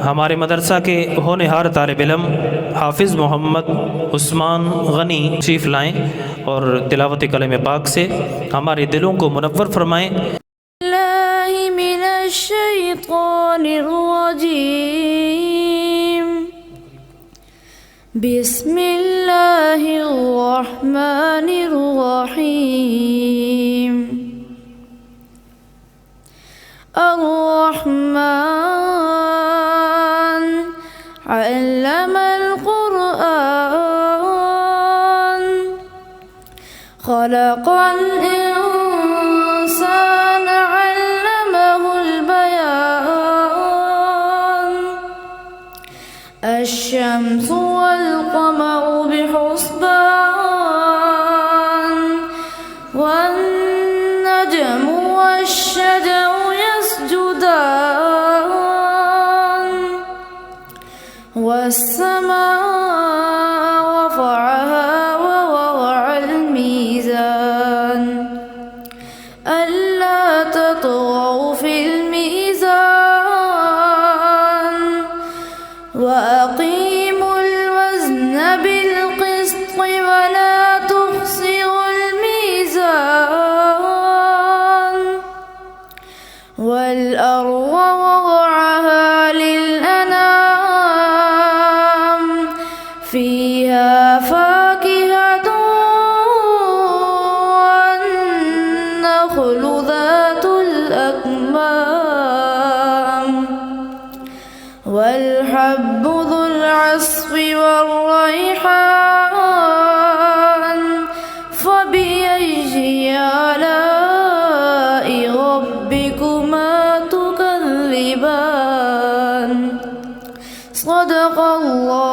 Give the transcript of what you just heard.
हमारे मदरसा के होनहार तालिब इल्म हाफिज़ मोहम्मद उस्मान गनी तशरीफ़ लाएँ और तिलावत कलम पाक से हमारे दिलों को मुनव्वर फरमाएँ। बिस्मिल्लाहिर्रहमानिर्रहीम। अर्रहमान अल्लमल क़ुरआन खलक़ल इंसान अल्लमहुल बयान। अश्शम्सु वल क़मरु बिहुस्बान वन नजमु वश्शजरु यस्जुदान। वस्समाअ रफ़अहा ववضعल मीज़ान अल्ला ततग़ौ फ़िल मीज़ान वअक़ीमुल वज़न बिलक़िस्ति वला तुख़सिरुल मीज़ान। वल्अर्ज़ वضعها للأنام فيها فاكهة والنخل ذات الأكمام والحب ذو العصف والريحان فبأي آلاء ربكما تكذبان؟ صدق الله